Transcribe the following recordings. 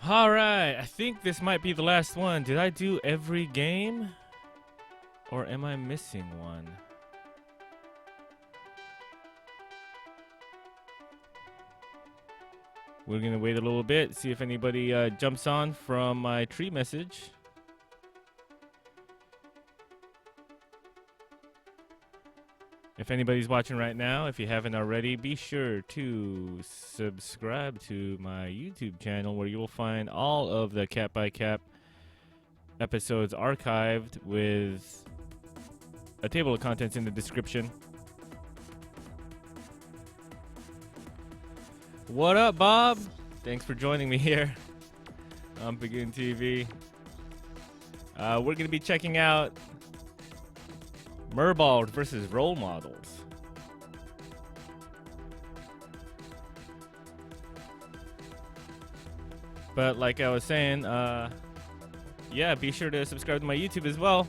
Alright, I think this might be the last one. Did I do every game? Or am I missing one? We're gonna wait a little bit, see if anybody jumps on from my tree message. If anybody's watching right now, if you haven't already, be sure to subscribe to my YouTube channel where you will find all of the Cap by Cap episodes archived with a table of contents in the description. What up, Bob? Thanks for joining me here on Begin TV. We're going to be checking out Merballs versus role models. But like I was saying, yeah, be sure to subscribe to my YouTube as well.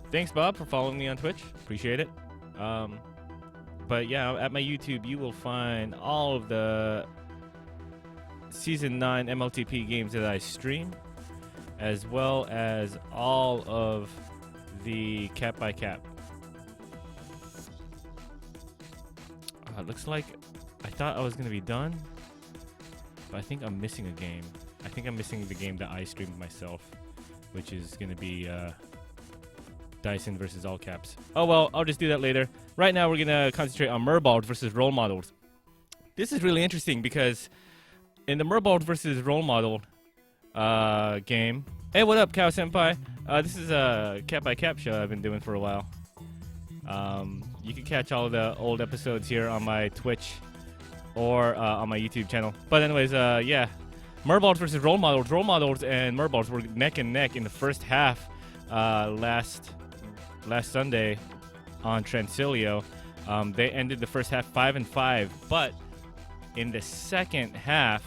Thanks, Bob, for following me on Twitch. Appreciate it. But yeah, at my YouTube, you will find all of the Season 9 MLTP games that I stream, as well as all of the Cap by Cap. Looks like I thought I was going to be done, but I think I'm missing a game. I think I'm missing the game that I streamed myself, which is going to be Dyson versus All Caps. Oh well, I'll just do that later. Right now, we're going to concentrate on Merballs versus role models. This is really interesting because in the Merballs versus role model game... Hey, what up, Cow Senpai? This is a Cap by Cap show I've been doing for a while. You can catch all of the old episodes here on my Twitch or on my YouTube channel. But anyways, yeah. Merballs versus role models. Role models and Merballs were neck and neck in the first half last Sunday on Transilio. They ended the first half 5-5, but in the second half,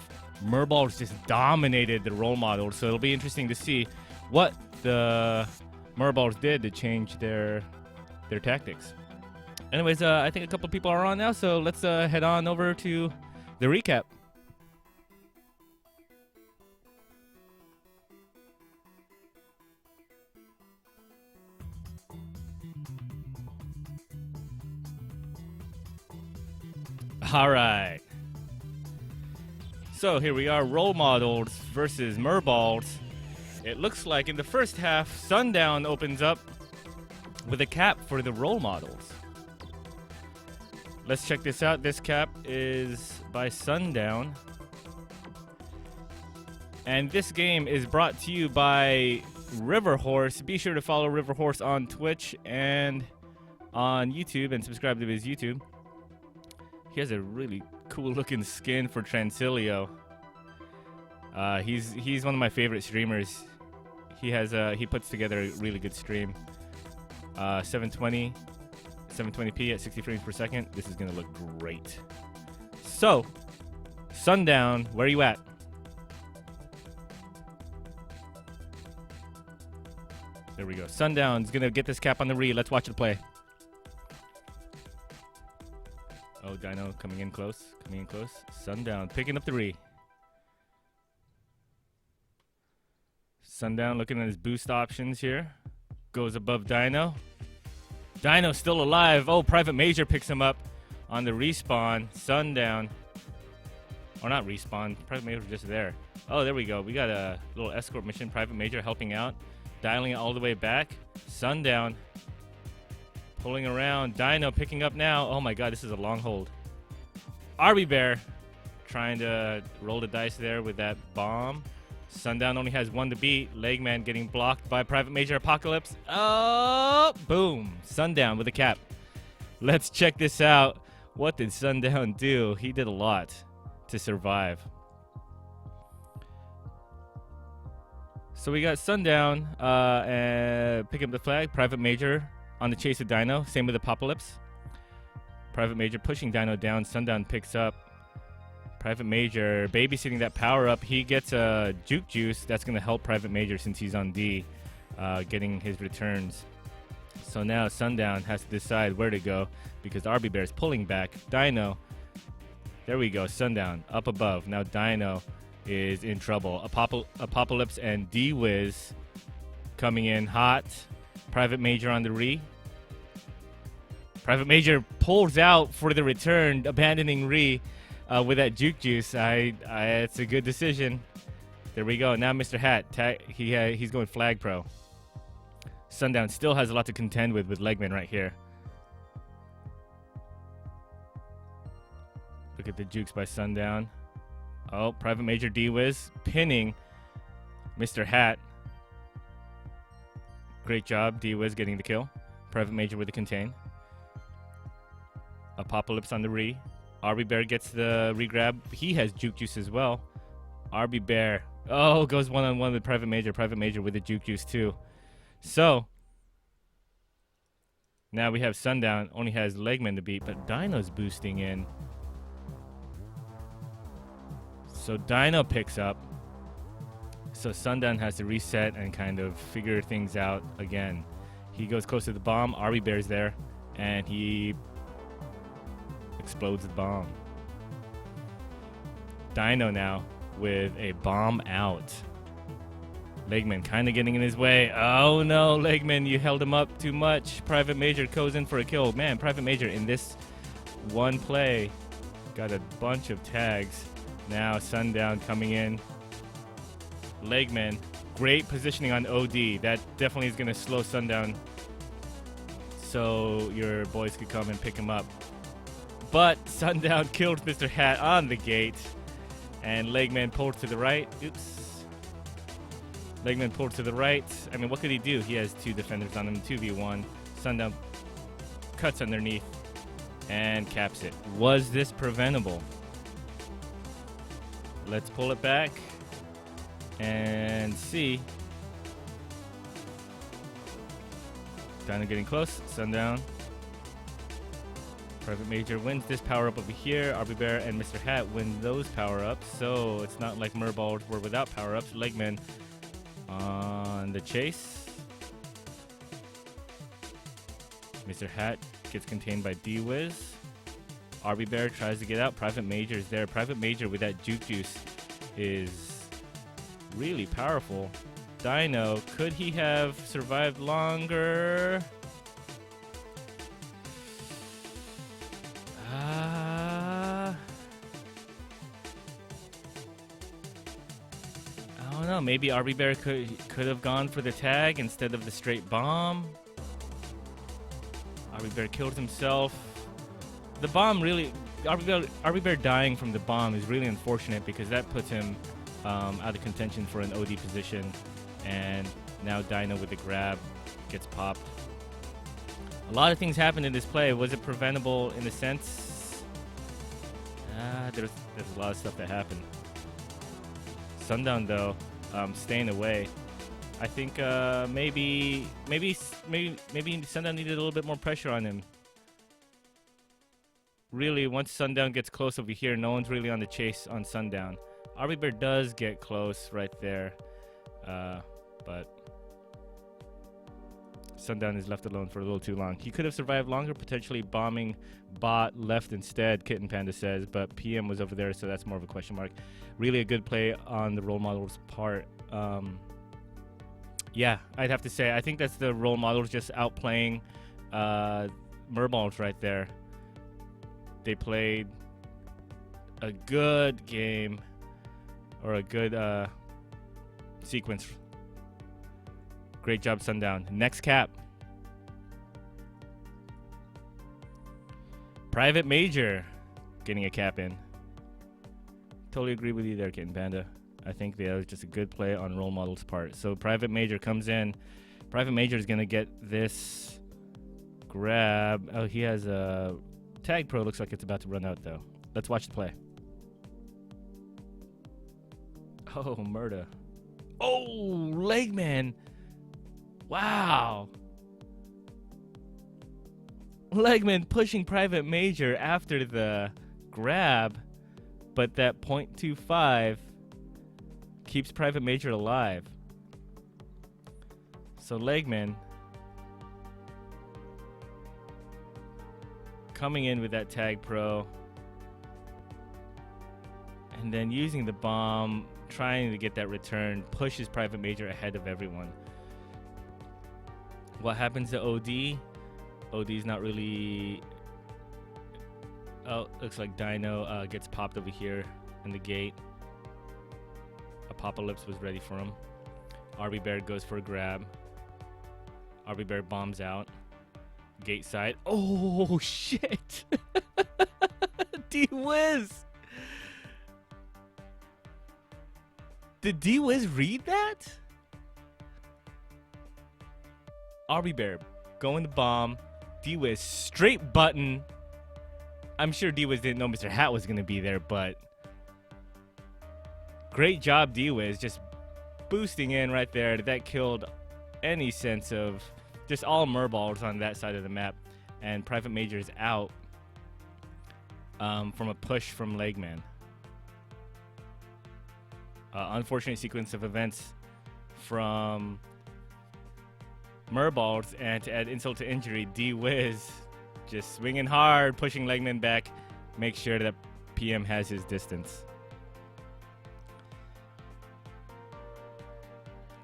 Merballs just dominated the role models. So it'll be interesting to see what the Merballs did to change their tactics. Anyways, I think a couple people are on now, so let's head on over to the recap. All right. So here we are, role models versus Merballs. It looks like in the first half, Sundown opens up with a cap for the role models. Let's check this out. This cap is by Sundown. And this game is brought to you by Riverhorse. Be sure to follow Riverhorse on Twitch and on YouTube and subscribe to his YouTube. He has a really cool looking skin for Transilio. He's one of my favorite streamers. He puts together a really good stream. 720p at 60 frames per second. This is gonna look great. So, Sundown, where are you at? There we go. Sundown's gonna get this cap on the re. Let's watch it play. Oh, Dino coming in close. Sundown picking up the re. Sundown looking at his boost options here. Goes above Dino. Dino's still alive. Oh, Private Major picks him up on the respawn. Sundown. Or not respawn. Private Major's just there. Oh, there we go. We got a little escort mission. Private Major helping out. Dialing it all the way back. Sundown. Pulling around. Dino picking up now. Oh my god, this is a long hold. Arby Bear trying to roll the dice there with that bomb. Sundown only has one to beat. Legman getting blocked by Private Major Apocalypse. Oh, boom. Sundown with a cap. Let's check this out. What did Sundown do? He did a lot to survive. So we got Sundown picking up the flag. Private Major on the chase of Dino. Same with Apocalypse. Private Major pushing Dino down. Sundown picks up. Private Major babysitting that power up. He gets a juke juice. That's going to help Private Major since he's on D, getting his returns. So now Sundown has to decide where to go because Arby Bear's pulling back. Dino. There we go. Sundown up above. Now Dino is in trouble. Apocalypse and D-Wiz coming in hot. Private Major on the re. Private Major pulls out for the return, abandoning re with that juke juice. It's a good decision. There we go. Now Mr. Hat, he's going flag pro. Sundown still has a lot to contend with Legman right here. Look at the jukes by Sundown. Oh, Private Major D-Wiz pinning Mr. Hat. Great job, D-Wiz getting the kill. Private Major with the contain. Apocalypse on the re. RB Bear gets the regrab. He has juke juice as well. RB Bear. Oh, goes one-on-one with Private Major. Private Major with the juke juice too. So, now we have Sundown. Only has Legman to beat, but Dino's boosting in. So Dino picks up. So Sundown has to reset and kind of figure things out again. He goes close to the bomb. RB Bear's there, and he explodes the bomb. Dino now with a bomb out. Legman kind of getting in his way. Oh no, Legman, you held him up too much. Private Major goes in for a kill. Man, Private Major in this one play got a bunch of tags. Now Sundown coming in. Legman, great positioning on OD. That definitely is going to slow Sundown so your boys could come and pick him up. But Sundown killed Mr. Hat on the gate. And Legman pulled to the right. Oops. Legman pulled to the right. I mean, what could he do? He has two defenders on him, 2v1. Sundown cuts underneath and caps it. Was this preventable? Let's pull it back and see. Dino getting close. Sundown. Private Major wins this power-up over here. RB Bear and Mr. Hat win those power-ups. So it's not like Merballs were without power-ups. Legman on the chase. Mr. Hat gets contained by D-Wiz. RB Bear tries to get out. Private Major is there. Private Major with that juke juice is really powerful. Dino, could he have survived longer? I don't know. Maybe RB Bear could have gone for the tag instead of the straight bomb. RB Bear killed himself. The bomb really, RB Bear dying from the bomb is really unfortunate because that puts him out of contention for an OD position. And now Dino with the grab gets popped. A lot of things happened in this play. Was it preventable in a sense? There's a lot of stuff that happened. Sundown though, staying away. I think maybe Sundown needed a little bit more pressure on him. Really, once Sundown gets close over here, no one's really on the chase on Sundown. RB Bear does get close right there, but Sundown is left alone for a little too long. He could have survived longer, potentially bombing bot left instead, Kitten Panda says, but PM was over there, so that's more of a question mark. Really a good play on the role model's part. Yeah, I'd have to say, I think that's the role models just outplaying Merballs right there. They played a good game, or a good sequence. Great job, Sundown. Next cap. Private Major getting a cap in. Totally agree with you there, Kitten Panda. I think that was just a good play on role model's part. So Private Major comes in. Private Major is going to get this grab. Oh, he has a tag pro. Looks like it's about to run out, though. Let's watch the play. Oh, Murda. Oh, Legman. Wow. Legman pushing Private Major after the grab, but that .25 keeps Private Major alive. So Legman coming in with that tag pro and then using the bomb. trying to get that return, pushes Private Major ahead of everyone. What happens to OD? OD's not really... Oh, looks like Dino gets popped over here in the gate. Apocalypse was ready for him. RB Bear goes for a grab. RB Bear bombs out. Gate side. Oh, shit! D-Wiz! Did D-Wiz read that? RB Bear going to bomb. D-Wiz straight button. I'm sure D-Wiz didn't know Mr. Hat was going to be there, but great job, D-Wiz, just boosting in right there. That killed any sense of just all Merballs on that side of the map. And Private Major is out from a push from Legman. Unfortunate sequence of events from Merballs, and to add insult to injury, D-Wiz just swinging hard, pushing Legman back, make sure that PM has his distance.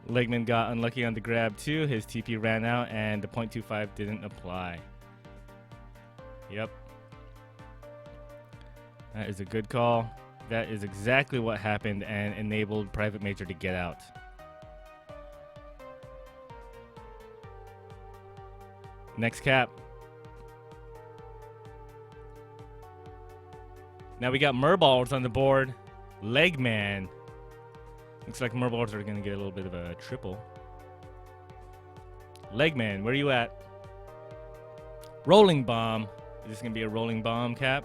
Legman got unlucky on the grab too. His TP ran out and the .25 didn't apply. Yep. That is a good call. That is exactly what happened and enabled Private Major to get out. Next cap. Now we got Merballs on the board. Legman. Looks like Merballs are going to get a little bit of a triple. Legman, where are you at? Rolling bomb. Is this going to be a rolling bomb cap?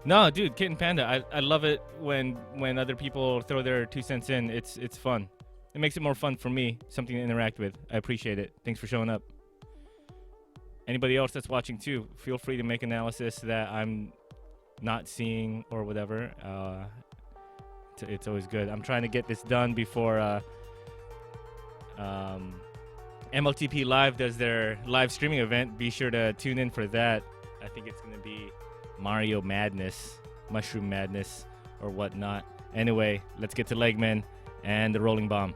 No, dude, Kitten Panda. I love it when other people throw their 2 cents in. It's fun. It makes it more fun for me. Something to interact with. I appreciate it. Thanks for showing up. Anybody else that's watching too, feel free to make analysis that I'm not seeing or whatever. It's always good. I'm trying to get this done before MLTP Live does their live streaming event. Be sure to tune in for that. I think it's going to be Mario Madness, Mushroom Madness, or whatnot. Anyway, let's get to Legman and the rolling bomb.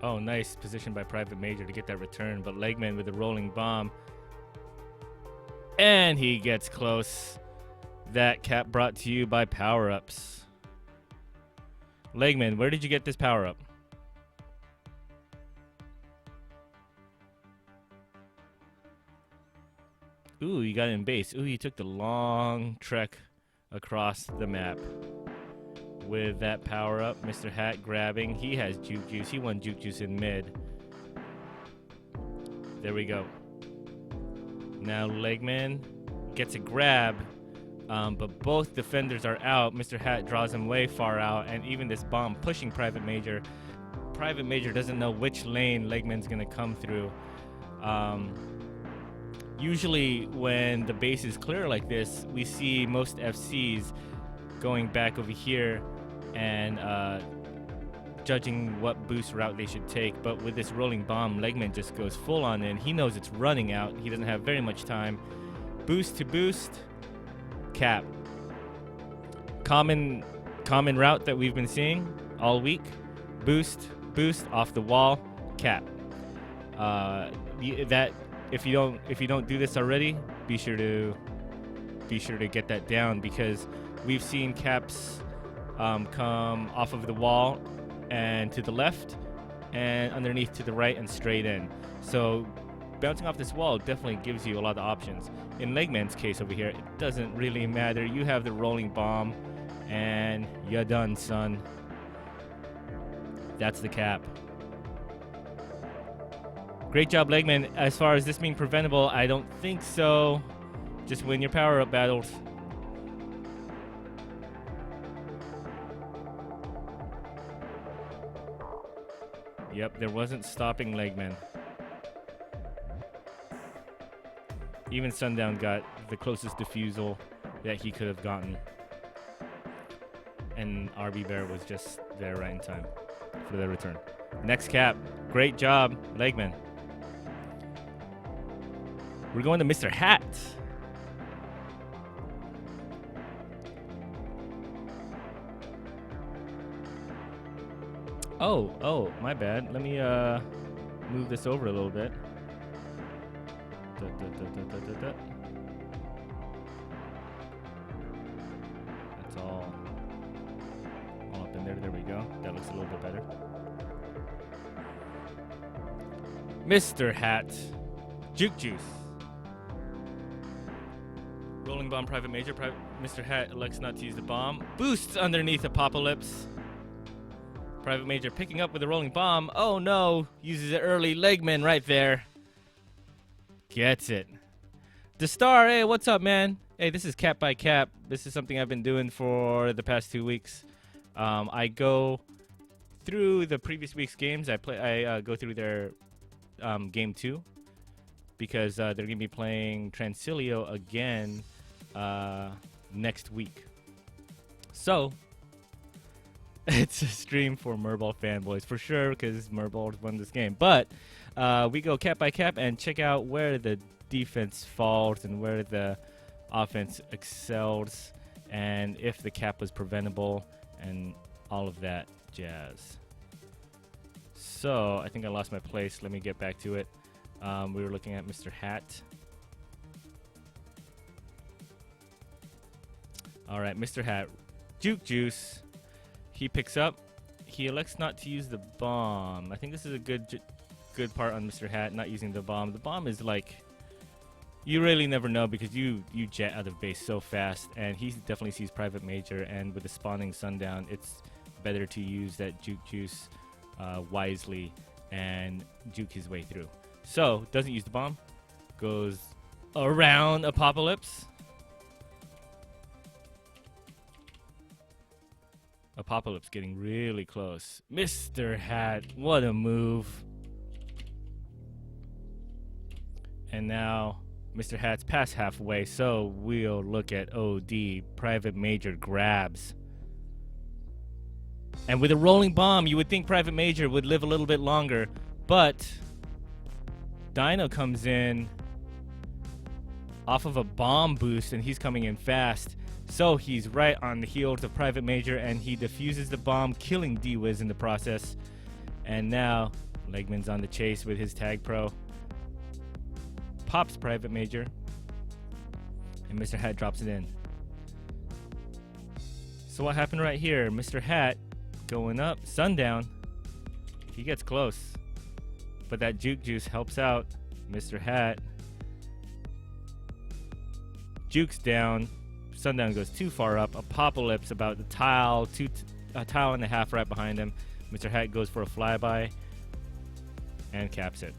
Oh, nice position by Private Major to get that return, but Legman with the rolling bomb. And he gets close. That cap brought to you by power-ups. Legman, where did you get this power-up? Ooh, you got it in base. Ooh, you took the long trek across the map. With that power-up, Mr. Hat grabbing. He has Juke Juice. He won Juke Juice in mid. There we go. Now Legman gets a grab, but both defenders are out. Mr. Hat draws him way far out, and even this bomb pushing Private Major. Private Major doesn't know which lane Legman's going to come through. Usually when the base is clear like this, we see most FCs going back over here and judging what boost route they should take. But with this rolling bomb, Legman just goes full on in. He knows it's running out. He doesn't have very much time. Boost to boost, cap. Common route that we've been seeing all week. Boost, off the wall, cap. That if you don't do this already, be sure to get that down, because we've seen caps come off of the wall and to the left and underneath to the right and straight in. So bouncing off this wall definitely gives you a lot of options. In Legman's case over here, it doesn't really matter. You have the rolling bomb and you're done, son. That's the cap. Great job, Legman. As far as this being preventable, I don't think so. Just win your power-up battles. Yep, there wasn't stopping Legman. Even Sundown got the closest defusal that he could have gotten. And RB Bear was just there right in time for the return. Next cap. Great job, Legman. We're going to Mr. Hat. Oh, my bad. Let me move this over a little bit. That's all up in there. There we go. That looks a little bit better. Mr. Hat. Juke Juice. Rolling bomb, private major. Mr. Hat elects not to use the bomb. Boosts underneath Apocalypse. Private major picking up with the rolling bomb. Oh no. Uses it early. Legman right there. Gets it. The Star, hey, what's up, man? Hey, this is Cap by Cap. This is something I've been doing for the past 2 weeks. I go through the previous week's games. I go through their game 2 because they're gonna be playing Transilio again next week. So it's a stream for Merballs fanboys for sure because Merballs won this game. But we go cap by cap and check out where the defense falls and where the offense excels and if the cap was preventable and all of that jazz. So I think I lost my place. Let me get back to it. We were looking at Mr. Hat. All right, Mr. Hat. Juke Juice. He picks up. He elects not to use the bomb. I think this is a good part on Mr. Hat, not using the bomb. The bomb is like, you really never know because you jet out of base so fast, and he definitely sees private major, and with the spawning sundown, it's better to use that Juke Juice wisely and juke his way through. So, doesn't use the bomb. Goes around Apocalypse. Apocalypse getting really close. Mr. Hat, what a move. And now Mr. Hat's past halfway, so we'll look at OD. Private Major grabs. And with a rolling bomb, you would think Private Major would live a little bit longer, but Dino comes in off of a bomb boost, and he's coming in fast. So he's right on the heels of Private Major, and he defuses the bomb, killing D-Wiz in the process. And now Legman's on the chase with his Tag Pro. Pops Private Major, and Mr. Hat drops it in. So what happened right here? Mr. Hat going up, sundown. He gets close, but that Juke Juice helps out Mr. Hat. Juke's down. Sundown goes too far up. Apocalypse about the tile, a tile and a half right behind him. Mr. Hat goes for a flyby and caps it.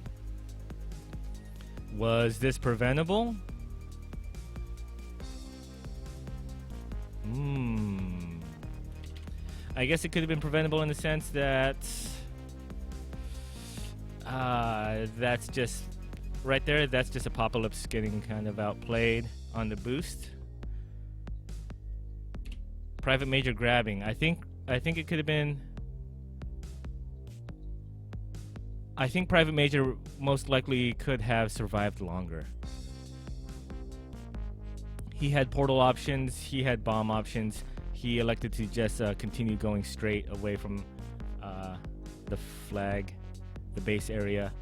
Was this preventable? I guess it could have been preventable in the sense that that's just right there. That's just Apocalypse getting kind of outplayed on the boost. Private Major grabbing. I think it could have been. I think Private Major most likely could have survived longer. He had portal options. He had bomb options. He elected to just continue going straight away from the flag, the base area.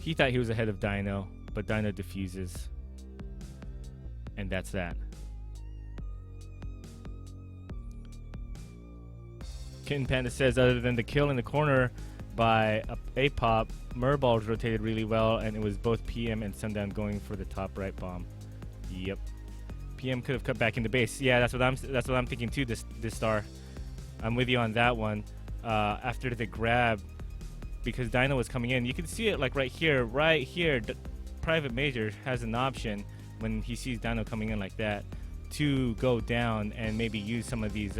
He thought he was ahead of Dino, but Dino defuses. And that's that. Kitten Panda says, other than the kill in the corner by A-Pop, Merballs rotated really well, and it was both PM and Sundown going for the top right bomb. Yep. PM could have cut back into base. Yeah, that's what I'm thinking too. This Star, I'm with you on that one. After the grab, because Dino was coming in, you can see it like right here. Private Major has an option when he sees Dino coming in like that to go down and maybe use some of these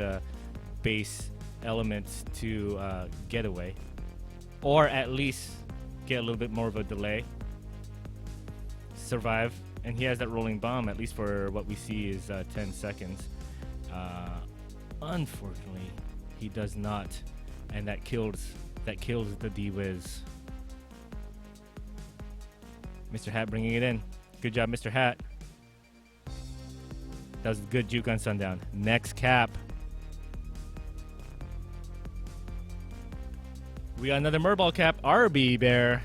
base elements to get away, or at least get a little bit more of a delay, survive. And he has that rolling bomb, at least for what we see is 10 seconds. Unfortunately, he does not and that kills the D-Wiz. Mr. Hat bringing it in. Good job, Mr. Hat. That was a good juke on Sundown. Next cap. We got another Merball cap. RB Bear.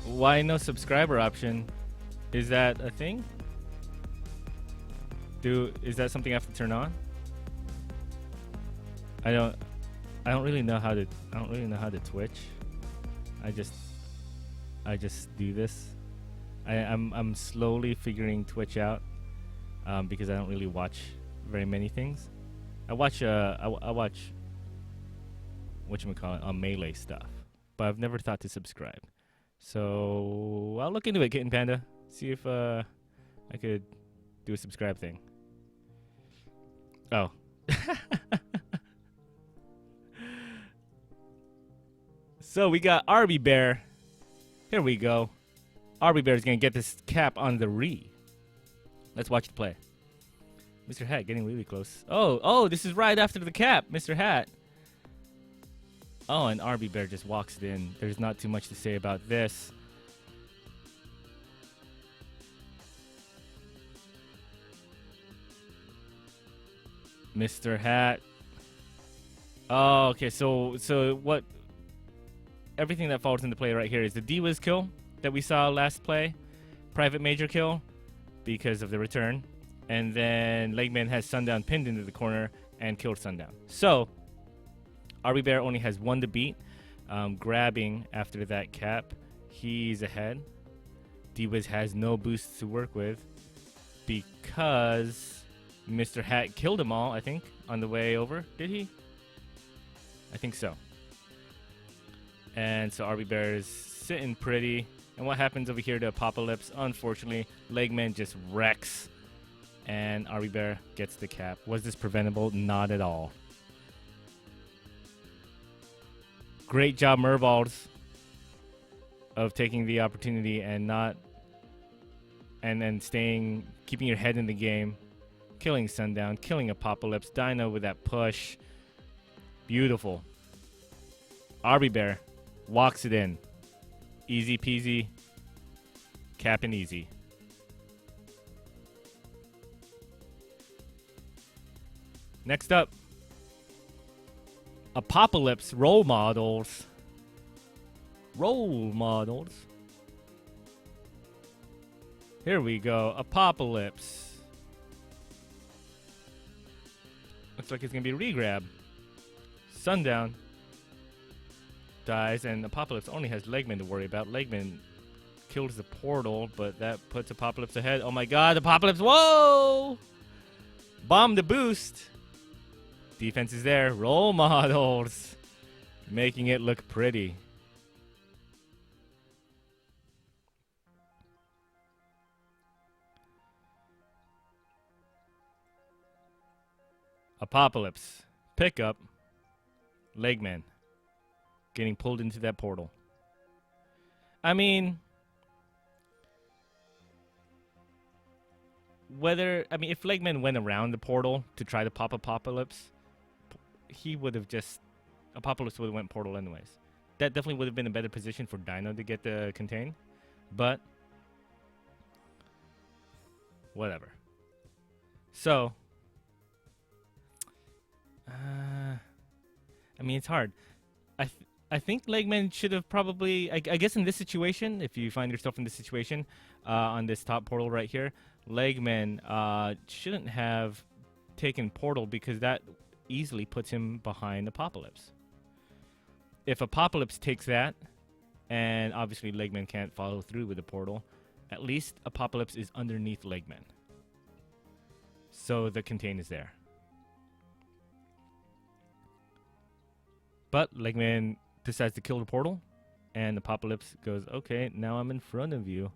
Why no subscriber option? Is that a thing? Is that something I have to turn on? I don't really know how to Twitch. I just do this. I'm slowly figuring Twitch out because I don't really watch very many things. I watch whatchamacallit, Melee stuff, but I've never thought to subscribe. So I'll look into it, Kitten Panda. See if I could do a subscribe thing. Oh. So we got RB Bear. Here we go. RB Bear is going to get this cap on the re. Let's watch the play. Mr. Hat getting really close. Oh, this is right after the cap, Mr. Hat. Oh, and RB Bear just walks it in. There's not too much to say about this. Mr. Hat. Oh, okay. So what? Everything that falls into play right here is the D-Wiz kill that we saw last play, private major kill because of the return, and then Legman has Sundown pinned into the corner and killed Sundown. So RB Bear only has one to beat. Grabbing after that cap, he's ahead. D-Wiz has no boosts to work with because Mr. Hat killed them all, I think, on the way over. Did he? I think so. And so RB Bear is sitting pretty. And what happens over here to Apocalypse? Unfortunately, Legman just wrecks. And RB Bear gets the cap. Was this preventable? Not at all. Great job, Merballs, of taking the opportunity and then keeping your head in the game. Killing Sundown, killing Apocalypse. Dino with that push. Beautiful. RB Bear walks it in. Easy peasy. Capping easy. Next up, Apocalypse role models. Role models. Here we go. Apocalypse. Looks like it's going to be a regrab. Sundown dies, and Apocalypse only has Legman to worry about. Legman kills the portal, but that puts Apocalypse ahead. Oh my god, Apocalypse! Whoa! Bomb the boost. Defense is there. Role models. Making it look pretty. Apocalypse. Pick up. Legman. Getting pulled into that portal. I mean, if Legman went around the portal to try to pop Apocalypse, Apocalypse would have went portal anyways. That definitely would have been a better position for Dino to get the contain, but whatever. So, I mean, it's hard. I think Legman should have probably, I guess in this situation, if you find yourself in this situation, on this top portal right here, Legman shouldn't have taken portal because that easily puts him behind Apocalypse. If Apocalypse takes that, and obviously Legman can't follow through with the portal, at least Apocalypse is underneath Legman. So the contain is there. But Legman decides to kill the portal, and Apocalypse goes, okay, now I'm in front of you.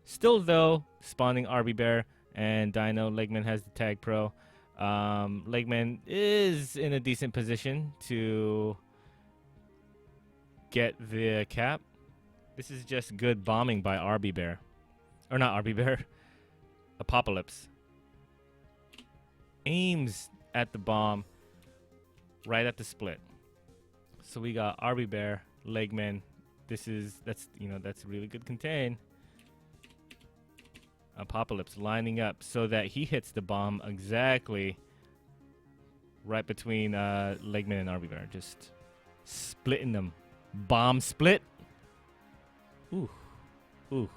Still, though, spawning RB Bear and Dino. Legman has the tag pro. Legman is in a decent position to get the cap. This is just good bombing by RB Bear. Or not RB Bear. Apocalypse. Aims at the bomb, right at the split. So we got RB Bear, Legman. That's really good contain. Apocalypse lining up so that he hits the bomb exactly right between Legman and RB Bear, just splitting them. Bomb split. Ooh, ooh,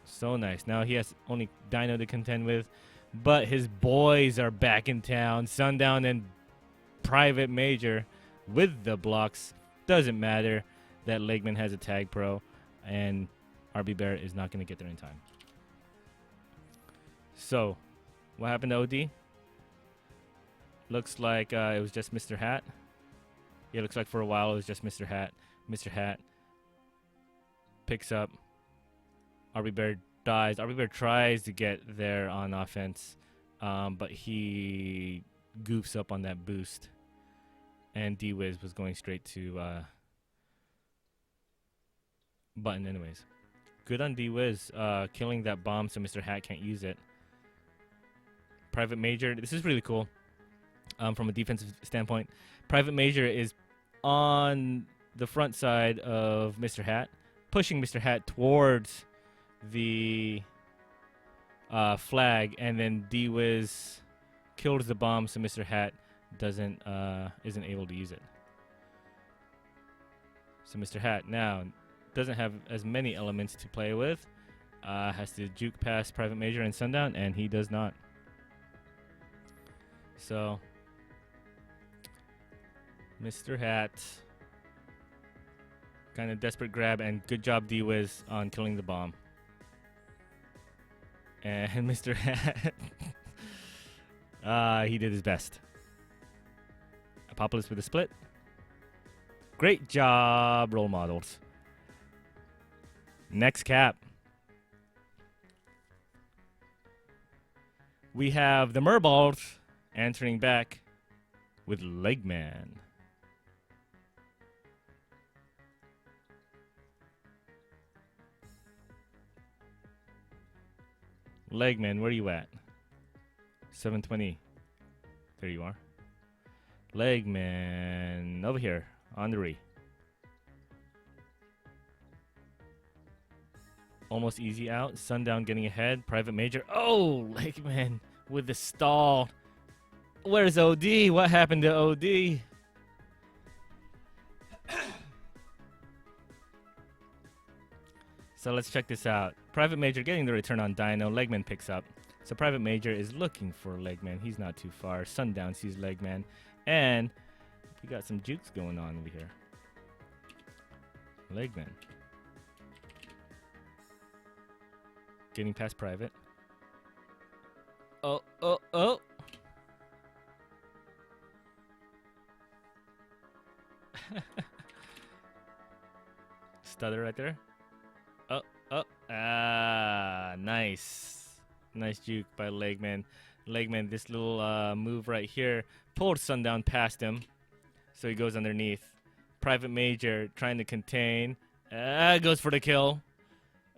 so nice. Now he has only Dino to contend with, but his boys are back in town. Sundown and Private Major with the blocks. Doesn't matter that Legman has a tag pro, and RB Bear is not going to get there in time. So, what happened to OD? Looks like it was just Mr. Hat. Yeah, looks like for a while it was just Mr. Hat. Mr. Hat picks up. RB Bear dies. RB Bear tries to get there on offense, but he goofs up on that boost. And D-Wiz was going straight to button anyways. Good on D-Wiz, killing that bomb so Mr. Hat can't use it. Private Major, this is really cool from a defensive standpoint. Private Major is on the front side of Mr. Hat, pushing Mr. Hat towards the flag, and then D-Wiz kills the bomb so Mr. Hat isn't able to use it. So Mr. Hat now doesn't have as many elements to play with. Has to juke past Private Major and Sundown, and he does not. So Mr. Hat, kind of desperate grab, and good job D-Wiz on killing the bomb. And Mr. Hat, he did his best. Apocalypse with a split. Great job, role models. Next cap. We have the Merballs answering back with Legman. Legman, where are you at? 720. There you are. Legman, over here on the re. Almost easy out. Sundown getting ahead. Private Major. Oh, Legman with the stall. Where's OD? What happened to OD? So let's check this out. Private Major getting the return on Dino. Legman picks up. So Private Major is looking for Legman. He's not too far. Sundown sees Legman. And we got some jukes going on over here. Legman. Getting past Private. Oh, oh, oh. Stutter right there. Oh, oh. Ah, nice. Nice juke by Legman. Legman, this little move right here pulled Sundown past him. So he goes underneath. Private Major trying to contain. Goes for the kill.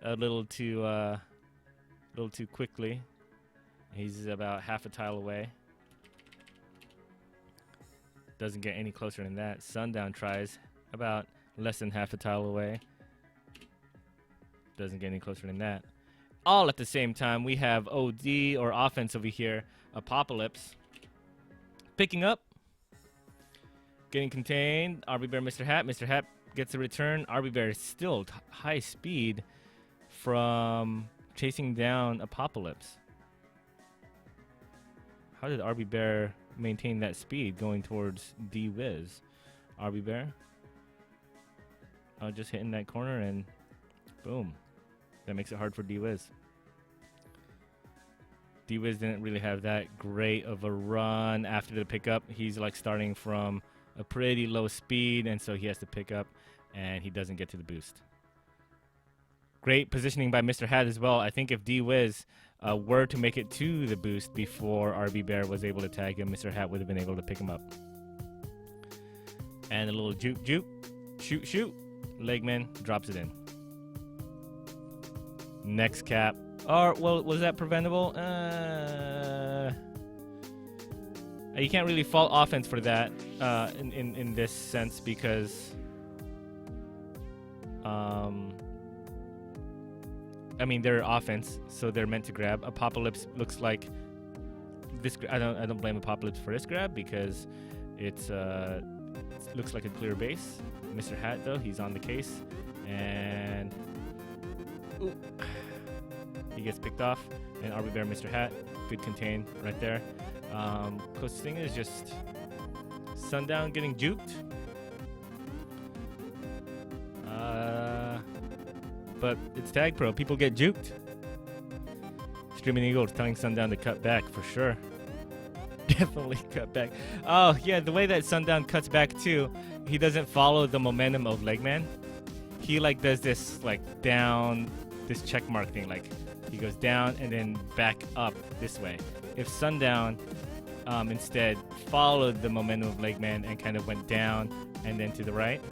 A little too quickly. He's about half a tile away. Doesn't get any closer than that. Sundown tries about less than half a tile away. Doesn't get any closer than that. All at the same time, we have OD, or offense over here, Apocalypse. Picking up. Getting contained. RB Bear, Mr. Hat. Mr. Hat gets a return. RB Bear is still high speed from chasing down Apocalypse. How did RB Bear maintain that speed going towards D-Wiz? RB Bear. Just hitting that corner and boom. That makes it hard for D-Wiz. D-Wiz didn't really have that great of a run after the pickup. He's like starting from a pretty low speed, and so he has to pick up, and he doesn't get to the boost. Great positioning by Mr. Hat as well. I think if D-Wiz were to make it to the boost before RB Bear was able to tag him, Mr. Hat would have been able to pick him up. And a little juke, juke. Shoot, shoot. Legman drops it in. Next cap. Or, well, was that preventable? You can't really fault offense for that in this sense because I mean they're offense, so they're meant to grab. Apocalypse looks like this. I don't blame Apocalypse for this grab because it looks like a clear base. Mr. Hat though, he's on the case and ooh, he gets picked off. And RB Bear, Mr. Hat, good contain right there. Closest thing is just Sundown getting juked. But it's Tag Pro. People get juked. Streaming Eagle is telling Sundown to cut back for sure. Definitely cut back. Oh, yeah, the way that Sundown cuts back too, he doesn't follow the momentum of Legman. He like does this like down, this check mark thing. Like he goes down and then back up this way. If Sundown instead followed the momentum of Legman and kind of went down and then to the right.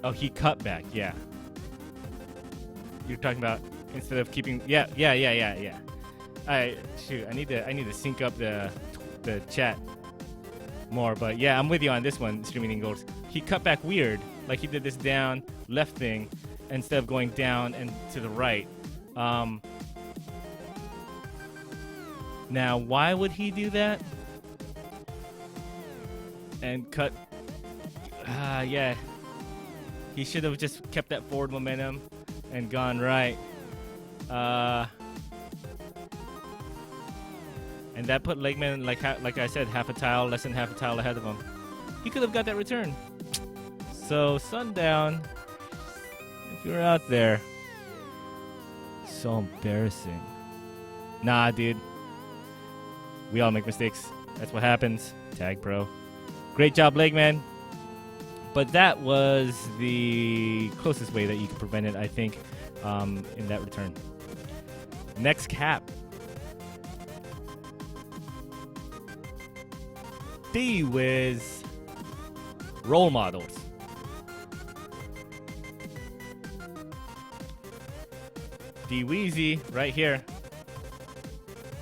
Oh, he cut back, yeah. You're talking about instead of keeping, yeah. Shoot, I need to sync up the chat more, but yeah, I'm with you on this one, Streaming Goals. He cut back weird, like he did this down left thing instead of going down and to the right. Now, why would he do that? And cut, yeah. He should have just kept that forward momentum and gone right. And that put Legman, like I said, half a tile, less than half a tile ahead of him. He could have got that return. So Sundown, if you're out there, so embarrassing. Nah, dude. We all make mistakes. That's what happens. Tag Pro. Great job, Legman. But that was the closest way that you could prevent it, I think, in that return. Next cap. D-Wiz role models. D-Weezy right here.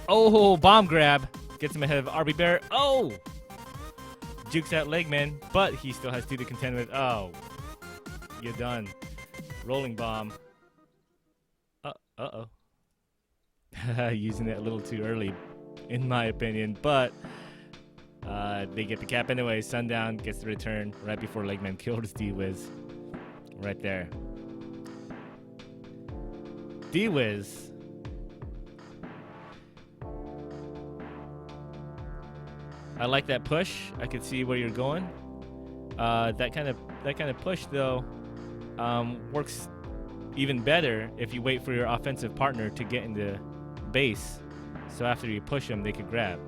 Oh, bomb grab. Gets him ahead of RB Bear. Oh! Jukes out Legman, but he still has 2 to contend with. Oh. You're done. Rolling bomb. Uh-oh. Using it a little too early, in my opinion, but they get the cap anyway. Sundown gets the return right before Legman kills D-Wiz. Right there. D-Wiz. I like that push. I can see where you're going. That kind of push though works even better if you wait for your offensive partner to get in the base. So after you push them, they could grab.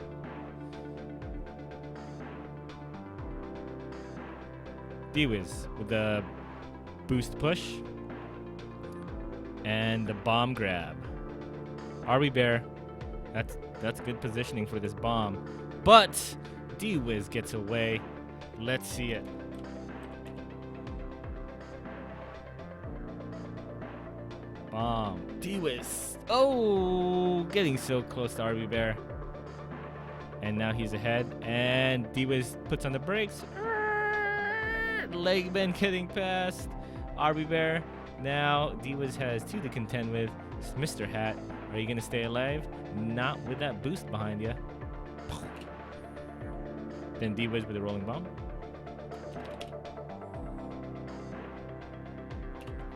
D-Wiz with the boost push and the bomb grab. RB Bear, that's good positioning for this bomb. But D-Wiz gets away. Let's see it. Bomb. D-Wiz. Oh, getting so close to RB Bear. And now he's ahead. And D-Wiz puts on the brakes. Legman getting past RB Bear. Now D-Wiz has 2 to contend with. Mr. Hat, are you going to stay alive? Not with that boost behind you. Then D-Wiz with a rolling bomb.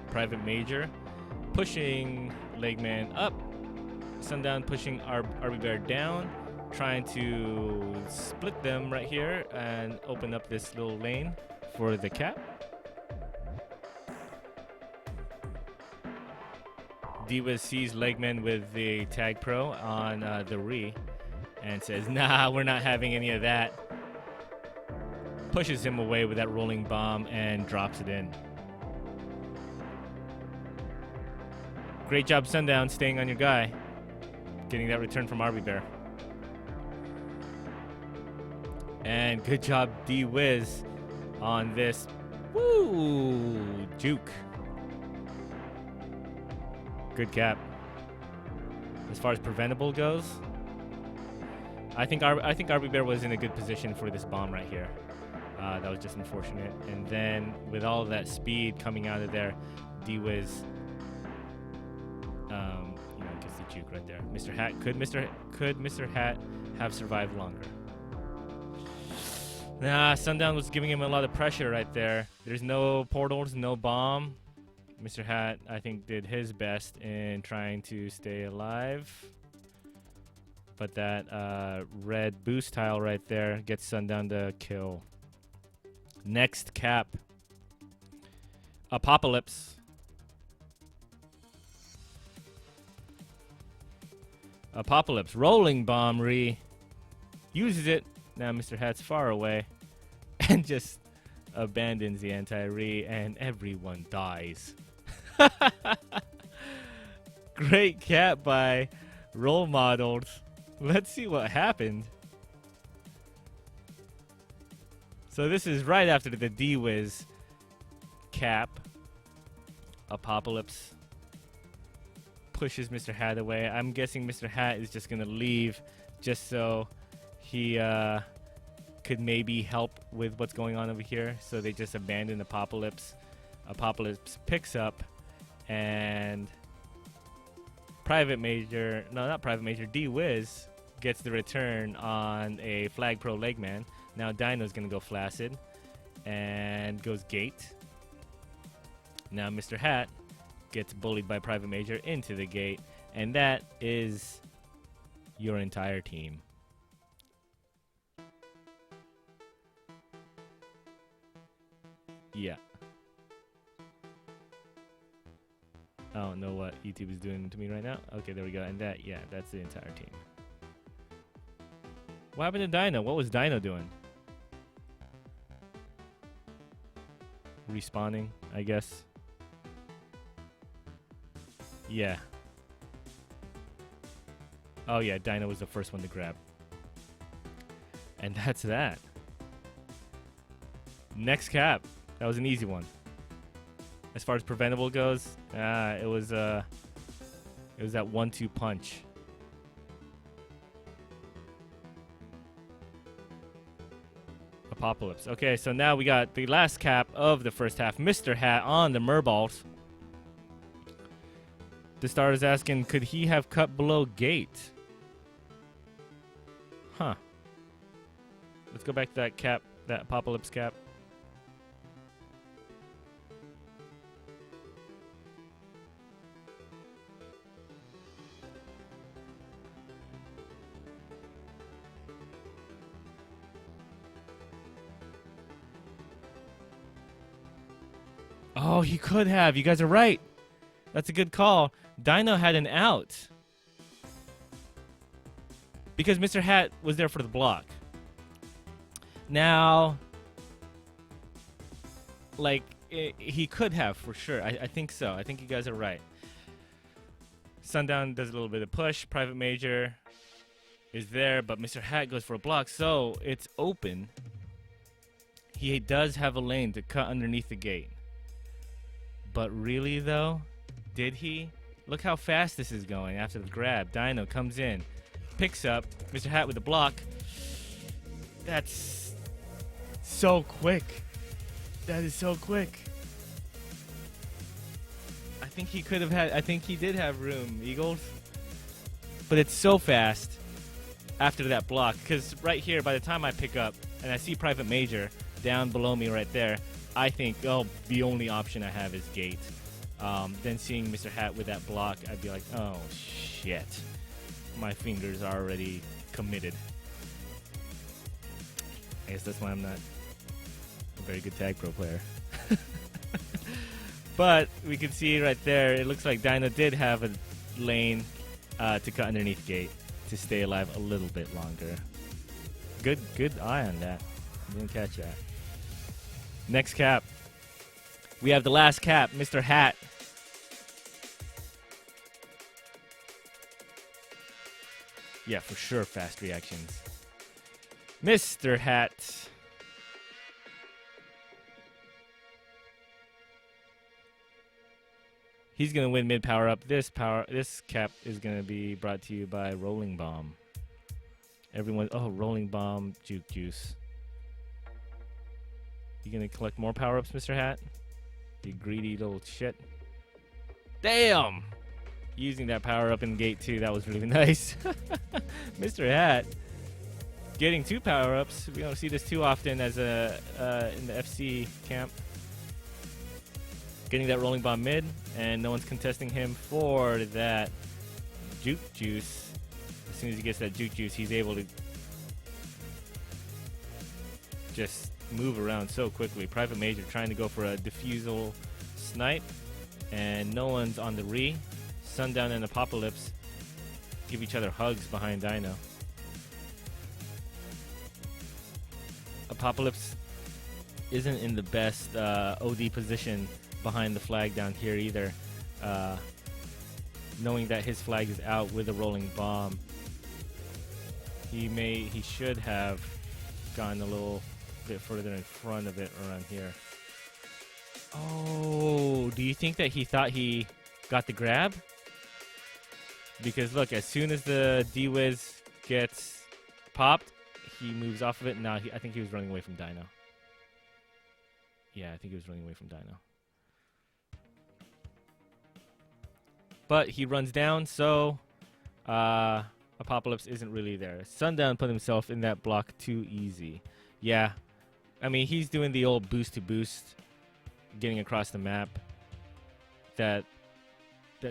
Private Major pushing Legman up. Sundown pushing RB Bear down. Trying to split them right here and open up this little lane for the cap. D-Wiz sees Legman with the Tag Pro on the re and says, nah, we're not having any of that. Pushes him away with that rolling bomb and drops it in. Great job, Sundown, staying on your guy. Getting that return from RB Bear. And good job, D-Wiz, on this. Woo! Juke. Good cap. As far as preventable goes, I think RB Bear was in a good position for this bomb right here. That was just unfortunate. And then with all of that speed coming out of there, D-Wiz, gets the juke right there. Mr. Hat could Mr. Hat have survived longer? Nah, Sundown was giving him a lot of pressure right there. There's no portals, no bomb. Mr. Hat, I think, did his best in trying to stay alive. But that red boost tile right there gets Sundown to kill. Next cap. Apocalypse. Apocalypse. Rolling bomb uses it. Now Mr. Hat's far away. And just abandons the anti-re. And everyone dies. Great cap by Role Modeled. Let's see what happened. So this is right after the D-Wiz cap. Apocalypse pushes Mr. Hat away. I'm guessing Mr. Hat is just going to leave just so he could maybe help with what's going on over here. So they just abandon Apocalypse. Apocalypse picks up and D-Wiz gets the return on a Flag Pro Legman. Now Dino's going to go Flaccid and goes Gate. Now Mr. Hat gets bullied by Private Major into the gate, and that is your entire team. Yeah. I don't know what YouTube is doing to me right now. Okay, there we go. And that's the entire team. What happened to Dino? What was Dino doing? Respawning, I guess. Yeah. Oh yeah, Dino was the first one to grab. And that's that. Next cap. That was an easy one. As far as preventable goes, it was that 1-2 punch. Apocalypse. Okay, so now we got the last cap of the first half. Mr. Hat on the Merballs. The star is asking, could he have cut below gate? Huh. Let's go back to that cap, that Apocalypse cap. Oh, he could have. You guys are right. That's a good call. Dino had an out. Because Mr. Hat was there for the block. Now, like, he could have for sure. I think so. I think you guys are right. Sundown does a little bit of push. Private Major is there, but Mr. Hat goes for a block. So it's open. He does have a lane to cut underneath the gate. But really, though, did he? Look how fast this is going after the grab. Dino comes in, picks up Mr. Hat with the block. That's so quick. That is so quick. I think he could have had, I think he did have room, Eagles. But it's so fast after that block. Because right here, by the time I pick up and I see Private Major down below me right there, I think, oh, the only option I have is gate. Then seeing Mr. Hat with that block, I'd be like, oh, shit. My fingers are already committed. I guess that's why I'm not a very good tag pro player. But we can see right there, it looks like Dino did have a lane to cut underneath gate to stay alive a little bit longer. Good eye on that. Didn't catch that. Next cap. We have the last cap, Mr. Hat. Yeah, for sure, fast reactions. Mr. Hat. He's going to win mid power up. This cap is going to be brought to you by Rolling Bomb. Everyone, oh, rolling bomb, juke juice. You gonna collect more power-ups, Mr. Hat? You greedy little shit. Damn! Using that power-up in gate 2, that was really nice. Mr. Hat getting 2 power-ups. We don't see this too often as a in the FC camp. Getting that rolling bomb mid, and no one's contesting him for that juke juice. As soon as he gets that juke juice, he's able to just move around so quickly. Private Major trying to go for a diffusal snipe, and no one's on the re. Sundown and Apocalypse give each other hugs behind Dino. Apocalypse isn't in the best OD position behind the flag down here either. Knowing that his flag is out with a rolling bomb, he should have gone a little bit further in front of it around here. Oh, do you think that he thought he got the grab? Because look, as soon as the D-Wiz gets popped, he moves off of it. Now I think he was running away from Dino. Yeah, I think he was running away from Dino. But he runs down, so Apocalypse isn't really there. Sundown put himself in that block too easy. Yeah, I mean, he's doing the old boost to boost, getting across the map. That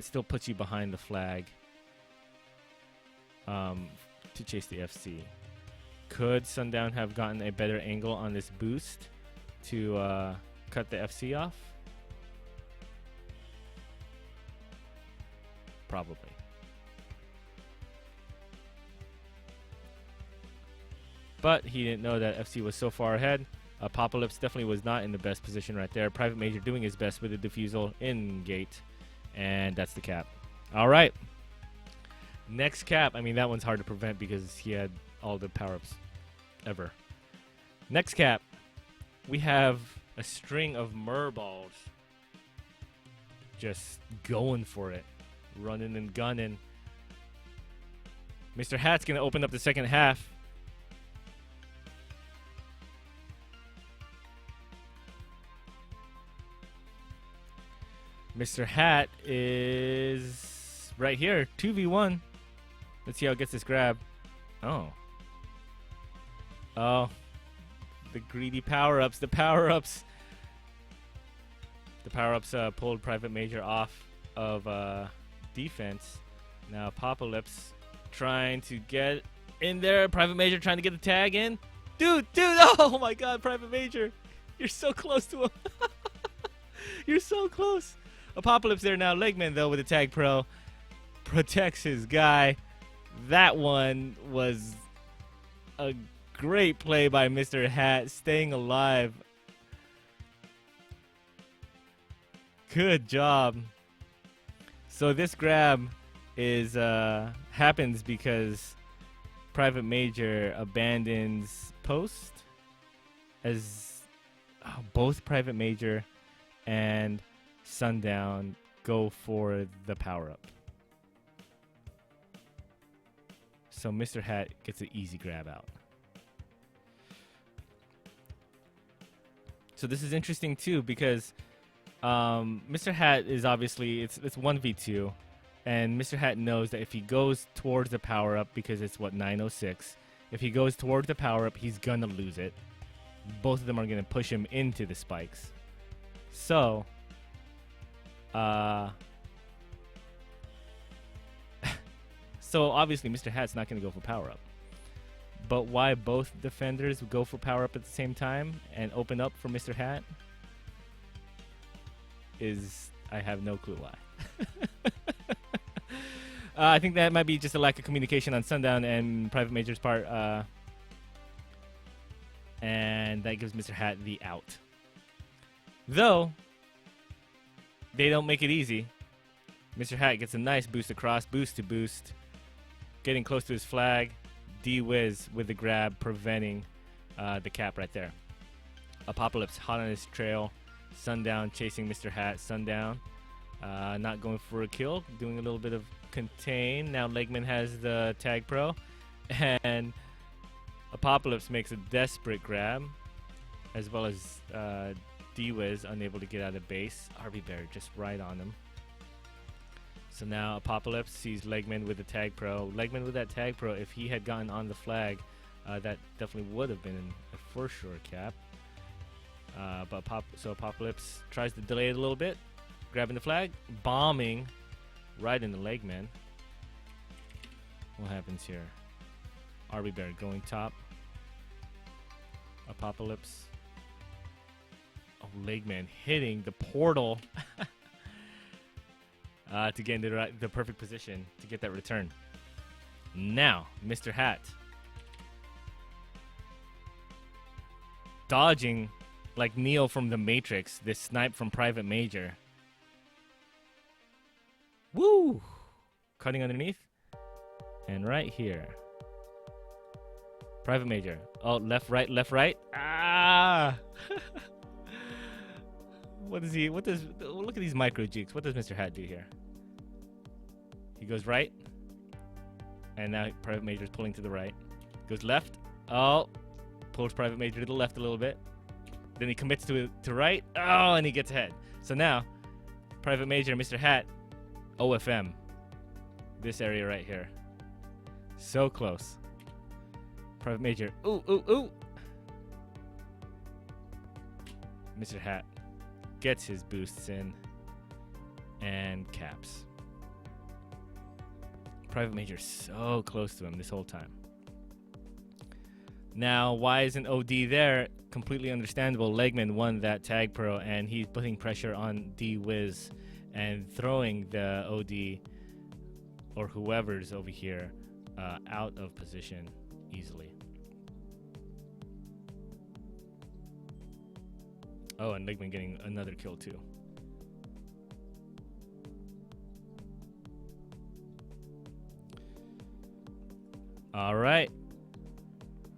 still puts you behind the flag to chase the FC. Could Sundown have gotten a better angle on this boost to cut the FC off? Probably. But he didn't know that FC was so far ahead. Apocalypse definitely was not in the best position right there. Private Major doing his best with the defusal in gate. And that's the cap. All right. Next cap. I mean, that one's hard to prevent because he had all the power-ups ever. Next cap. We have a string of Merballs just going for it. Running and gunning. Mr. Hat's going to open up the second half. Mr. Hat is right here. 2v1. Let's see how it gets this grab. Oh. Oh. The greedy power-ups. The power-ups. The power-ups pulled Private Major off of defense. Now Apocalypse trying to get in there. Private Major trying to get the tag in. Dude. Oh my god, Private Major. You're so close to him. You're so close. Apocalypse there now. Legman, though, with the tag pro. Protects his guy. That one was a great play by Mr. Hat. Staying alive. Good job. So this grab is happens because Private Major abandons post. As both Private Major and Sundown go for the power-up. So Mr. Hat gets an easy grab out. So this is interesting too because Mr. Hat is obviously, it's 1v2, and Mr. Hat knows that if he goes towards the power-up, because it's 906, if he goes towards the power-up, he's gonna lose it. Both of them are gonna push him into the spikes. So so obviously Mr. Hat's not going to go for power-up. But why both defenders go for power-up at the same time and open up for Mr. Hat is, I have no clue why. I think that might be just a lack of communication on Sundown and Private Major's part. And that gives Mr. Hat the out. Though they don't make it easy. Mr. Hat gets a nice boost across, boost to boost. Getting close to his flag. D-Wiz with the grab, preventing the cap right there. Apocalypse hot on his trail. Sundown chasing Mr. Hat. Sundown not going for a kill. Doing a little bit of contain. Now Legman has the tag pro. And Apocalypse makes a desperate grab, as well as D-Wiz unable to get out of base. RB Bear just right on him. So now Apocalypse sees Legman with the Tag Pro. Legman with that Tag Pro, if he had gotten on the flag, that definitely would have been a for sure cap. So Apocalypse tries to delay it a little bit, grabbing the flag, bombing right in the Legman. What happens here? RB Bear going top. Apocalypse. Oh, Legman hitting the portal to get into the perfect position to get that return. Now, Mr. Hat dodging like Neo from the Matrix, this snipe from Private Major. Woo! Cutting underneath. And right here. Private Major. Oh, left, right, left, right. Ah! Look at these micro jukes. What does Mr. Hat do here? He goes right. And now Private Major is pulling to the right. Goes left. Oh. Pulls Private Major to the left a little bit. Then he commits to right. Oh, and he gets ahead. So now, Private Major and Mr. Hat, OFM. This area right here. So close. Private Major. Ooh, ooh, ooh. Mr. Hat gets his boosts in and caps. Private Major so close to him this whole time. Now, why isn't OD there? Completely understandable. Legman won that Tag Pro, and he's putting pressure on D-Wiz and throwing the OD or whoever's over here out of position easily. Oh, and Legman getting another kill too. All right.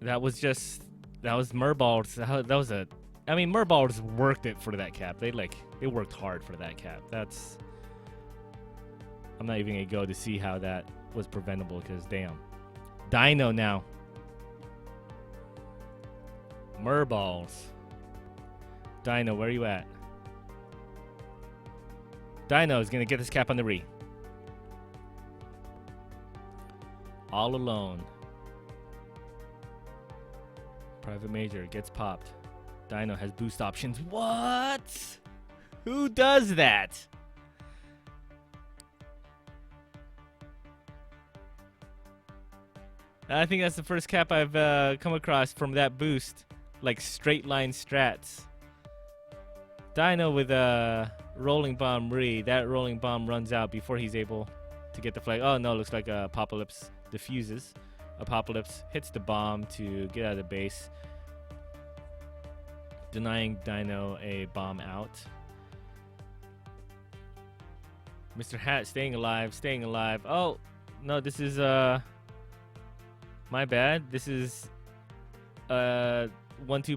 That was Merballs. Merballs worked it for that cap. They worked hard for that cap. I'm not even gonna go to see how that was preventable because damn. Dino now. Merballs. Dino, where are you at? Dino is gonna get this cap on the re. All alone. Private Major gets popped. Dino has boost options. What? Who does that? I think that's the first cap I've come across from that boost. Like straight line strats. Dino with a rolling bomb re. That rolling bomb runs out before he's able to get the flag. Oh no, looks like Apocalypse diffuses. Apocalypse hits the bomb to get out of the base, denying Dino a bomb out. Mr. Hat staying alive. Oh, no, this is, my bad. This is, 1-2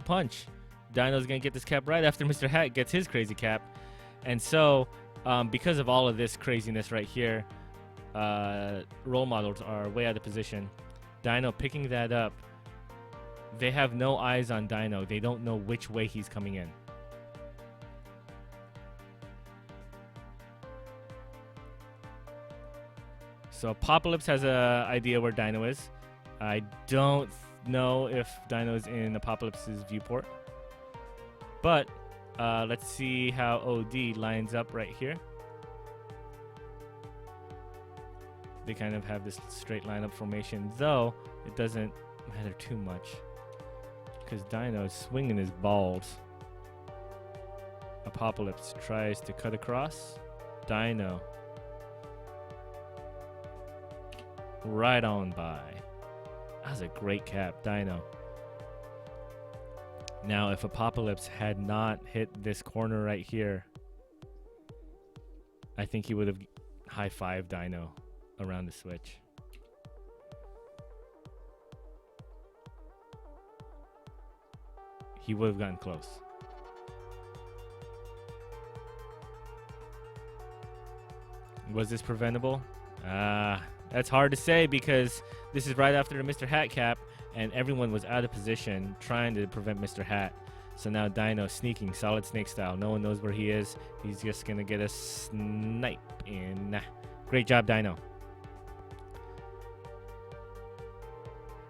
punch. Dino's gonna get this cap right after Mr. Hat gets his crazy cap. And so, because of all of this craziness right here, role models are way out of position. Dino picking that up. They have no eyes on Dino. They don't know which way he's coming in. So Apocalypse has an idea where Dino is. I don't know if Dino is in Apocalypse's viewport. But let's see how OD lines up right here. They kind of have this straight lineup formation, though it doesn't matter too much because Dino is swinging his balls. Apocalypse tries to cut across. Dino right on by. That was a great cap, Dino. Now, if Apocalypse had not hit this corner right here, I think he would have high-fived Dino around the switch. He would have gotten close. Was this preventable? That's hard to say because this is right after the Mr. Hat cap. and everyone was out of position trying to prevent Mr. Hat. So now Dino sneaking, solid snake style. No one knows where he is. He's just gonna get a snipe in. Great job, Dino.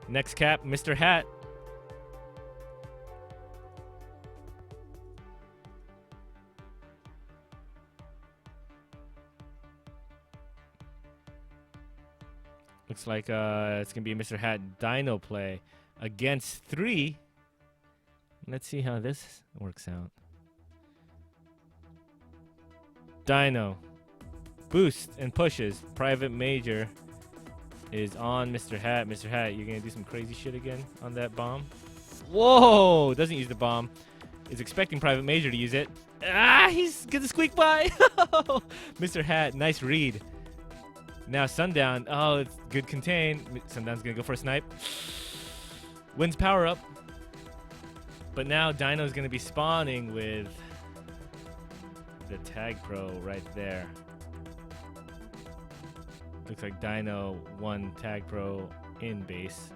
Next cap, Mr. Hat. Looks like it's gonna be Mr. Hat Dino play against 3. Let's see how this works out. Dino boosts and pushes. Private Major is on Mr. Hat. Mr. Hat, you're gonna do some crazy shit again on that bomb. Whoa! Doesn't use the bomb. Is expecting Private Major to use it. Ah! He's gonna squeak by. Mr. Hat, nice read. Now Sundown. Oh, it's good contain. Sundown's gonna go for a snipe. Wins power up. But now Dino's gonna be spawning with the Tag Pro right there. Looks like Dino won Tag Pro in base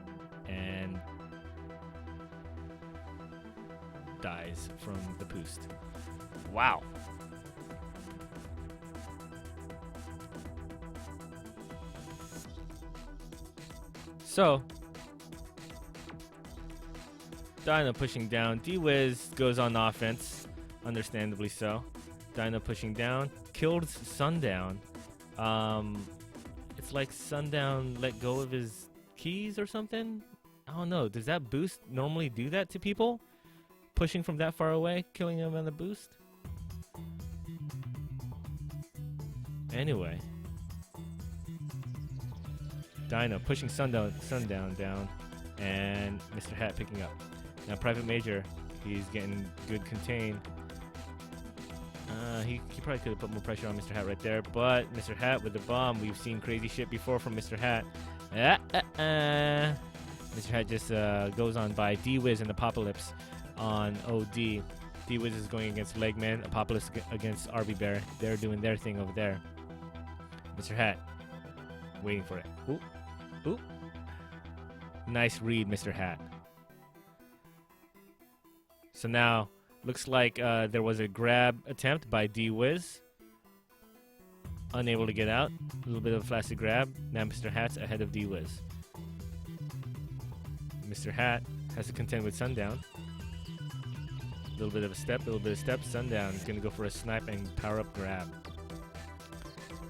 and dies from the boost. Wow. So, Dino pushing down. D-Wiz goes on offense, understandably so. Dino pushing down, killed Sundown. It's like Sundown let go of his keys or something. I don't know. Does that boost normally do that to people? Pushing from that far away, killing him on the boost? Anyway. Dino pushing Sundown down, and Mr. Hat picking up. Now Private Major, he's getting good contain. He probably could have put more pressure on Mr. Hat right there, but Mr. Hat with the bomb. We've seen crazy shit before from Mr. Hat. Mr. Hat just goes on by D-Wiz and Apocalypse on OD. D-Wiz is going against Legman, Apocalypse against RB Bear. They're doing their thing over there. Mr. Hat waiting for it. Ooh. Ooh. Nice read, Mr. Hat. So now, looks like there was a grab attempt by D-Wiz. Unable to get out. A little bit of a flashy grab. Now Mr. Hat's ahead of D-Wiz. Mr. Hat has to contend with Sundown. A little bit of a step. Sundown is going to go for a snipe and power-up grab.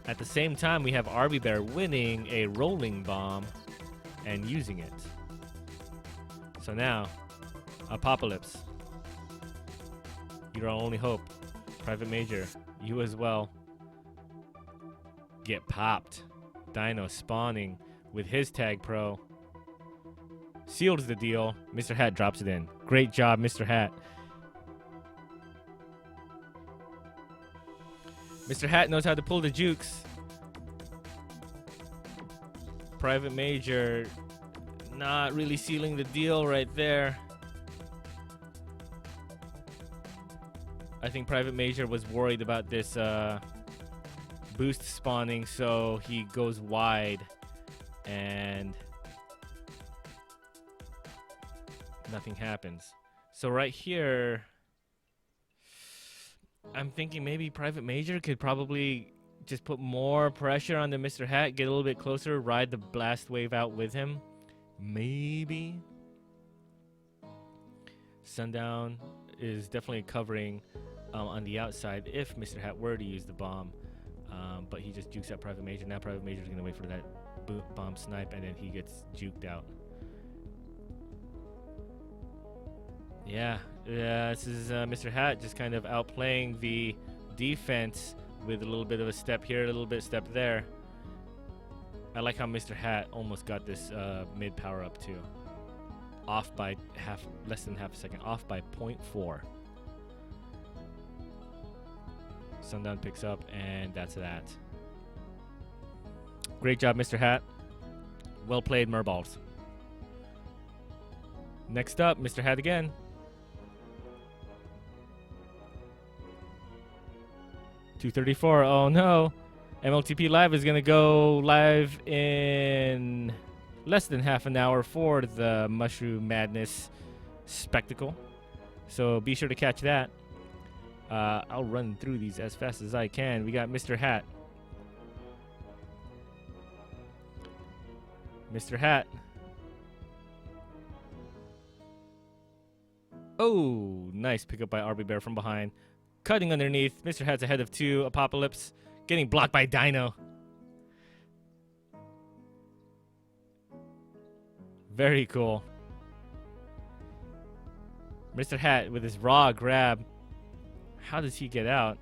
At the same time, we have RB Bear winning a rolling bomb and using it. So now, Apocalypse. You're our only hope. Private Major, you as well. Get popped. Dino spawning with his Tag Pro. Seals the deal. Mr. Hat drops it in. Great job, Mr. Hat. Mr. Hat knows how to pull the jukes. Private Major not really sealing the deal right there. I think Private Major was worried about this boost spawning, so he goes wide and nothing happens. So right here, I'm thinking maybe Private Major could probably just put more pressure on the Mr. Hat, get a little bit closer, ride the blast wave out with him. Maybe. Sundown is definitely covering on the outside if Mr. Hat were to use the bomb. But he just jukes out Private Major. Now Private Major is going to wait for that bomb snipe, and then he gets juked out. Yeah, this is Mr. Hat just kind of outplaying the defense with a little bit of a step here, a little bit of step there. I like how Mr. Hat almost got this mid power up too. Off by less than half a second. Off by 0.4. Sundown picks up, and that's that. Great job, Mr. Hat. Well played, Merballs. Next up, Mr. Hat again. $234. Oh no. MLTP Live is going to go live in less than half an hour for the Mushroom Madness spectacle. So be sure to catch that. I'll run through these as fast as I can. We got Mr. Hat. Mr. Hat. Oh, nice pickup by Arby Bear from behind. Cutting underneath. Mr. Hat's ahead of 2. Apocalypse getting blocked by Dino. Very cool. Mr. Hat with his raw grab. How does he get out?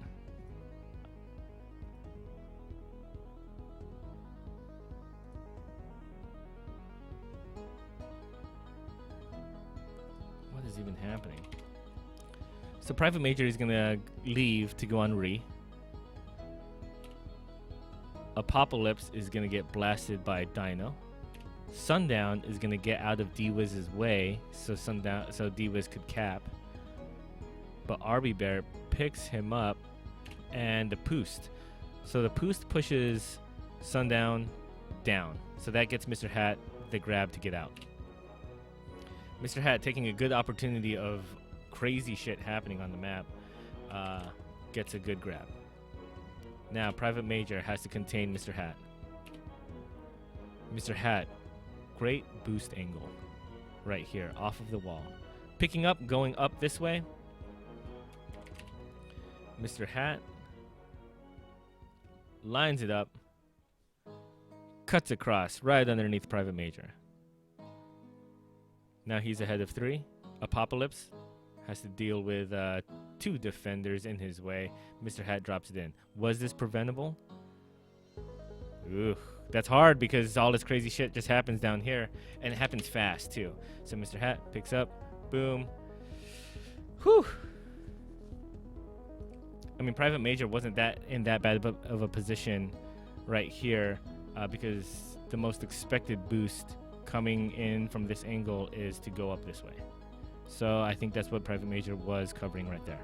What is even happening? So Private Major is gonna leave to go on Re. Apocalypse is gonna get blasted by Dino. Sundown is gonna get out of D-Wiz's way, so D-Wiz could cap. But Arby Bear picks him up, and the Poost. So the Poost pushes Sundown down. So that gets Mr. Hat the grab to get out. Mr. Hat, taking a good opportunity of crazy shit happening on the map, gets a good grab. Now Private Major has to contain Mr. Hat. Mr. Hat, great boost angle right here off of the wall. Picking up, going up this way. Mr. Hat lines it up, cuts across right underneath Private Major. Now he's ahead of 3. Apocalypse has to deal with 2 defenders in his way. Mr. Hat drops it in. Was this preventable? Ooh, that's hard because all this crazy shit just happens down here, and it happens fast too. So Mr. Hat picks up, boom. Whew. I mean, Private Major wasn't in that bad of a position right here because the most expected boost coming in from this angle is to go up this way. So I think that's what Private Major was covering right there.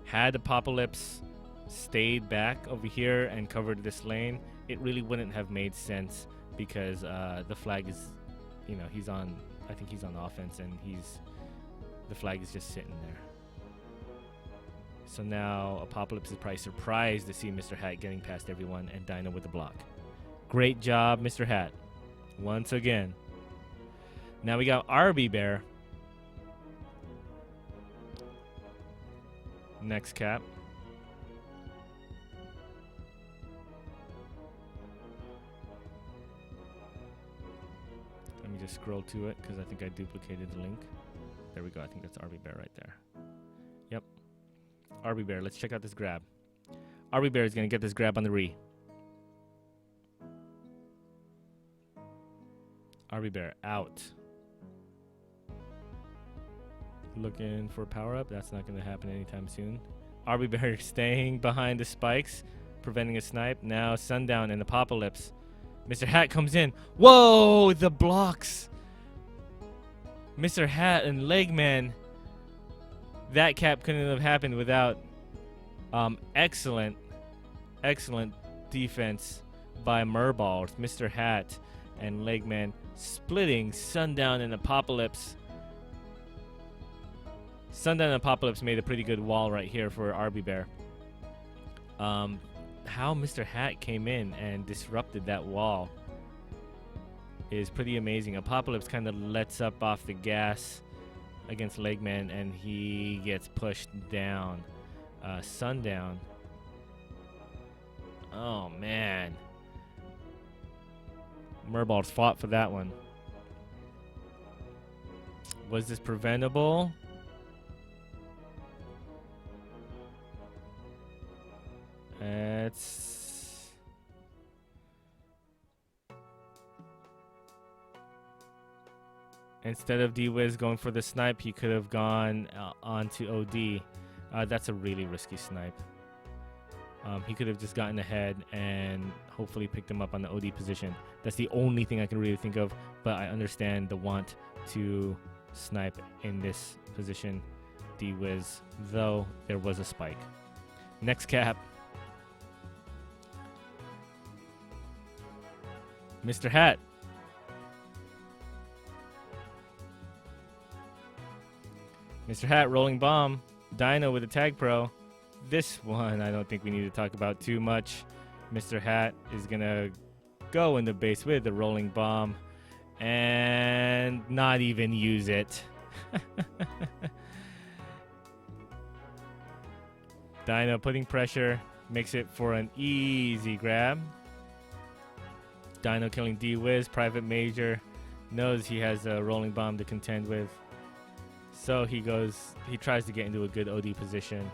Had Apocalypse stayed back over here and covered this lane, it really wouldn't have made sense because the flag is, he's on, I think he's on offense and the flag is just sitting there. So now Apocalypse is probably surprised to see Mr. Hat getting past everyone and Dino with the block. Great job, Mr. Hat. Once again. Now we got Arby Bear. Next cap. Let me just scroll to it because I think I duplicated the link. There we go. I think that's Arby Bear right there. Yep. Arby Bear. Let's check out this grab. Arby Bear is going to get this grab on the Re. Arby Bear out. Looking for power up. That's not going to happen anytime soon. Arby Bear staying behind the spikes, preventing a snipe. Now Sundown and Apocalypse. Mr. Hat comes in. Whoa, the blocks. Mr. Hat and Legman. That cap couldn't have happened without excellent defense by Merballs. Mr. Hat and Legman splitting Sundown and Apocalypse. Sundown and Apocalypse made a pretty good wall right here for Arby Bear. How Mr. Hat came in and disrupted that wall is pretty amazing. Apocalypse kind of lets up off the gas against Legman and he gets pushed down. Sundown. Oh man. Merballs fought for that one. Was this preventable? It's instead of D-Wiz going for the snipe, he could have gone onto OD. That's a really risky snipe. He could have just gotten ahead and hopefully picked him up on the OD position. That's the only thing I can really think of, but I understand the want to snipe in this position. D-Wiz, though there was a spike. Next cap. Mr. Hat. Mr. Hat rolling bomb. Dino with a tag pro. This one I don't think we need to talk about too much. Mr. Hat is gonna go in the base with the rolling bomb and not even use it. Dino putting pressure, makes it for an easy grab. Dino killing D-Wiz. Private Major knows he has a rolling bomb to contend with. So he tries to get into a good OD position.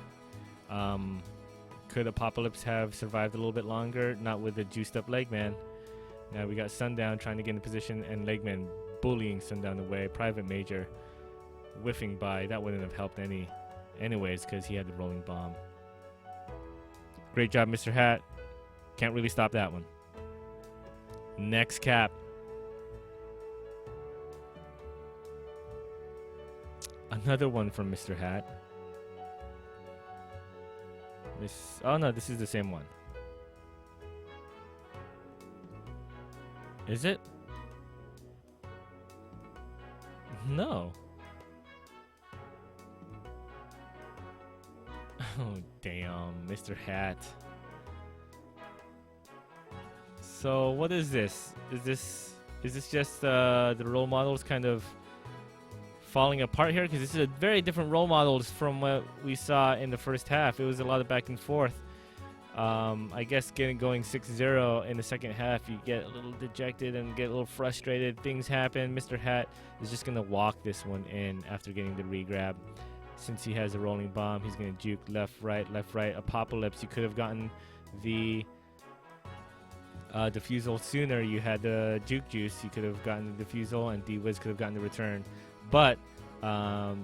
Could Apocalypse have survived a little bit longer? Not with the juiced up Legman. Now we got Sundown trying to get in position and Legman bullying Sundown away. Private Major whiffing by. That wouldn't have helped anyways because he had the rolling bomb. Great job, Mr. Hat. Can't really stop that one. Next cap. Another one from Mr. Hat. Oh no, this is the same one. Is it? No. Oh damn, Mr. Hat. So what is this? Is this just the role models kind of falling apart here? Because this is a very different role models from what we saw in the first half. It was a lot of back and forth. I guess going 6-0 in the second half, you get a little dejected and get a little frustrated. Things happen. Mr. Hat is just gonna walk this one in after getting the regrab. Since he has a rolling bomb, he's gonna juke left, right. Apocalypse, you could have gotten the defusal sooner. You had the juke juice. You could have gotten the defusal, and D-Wiz could have gotten the return. But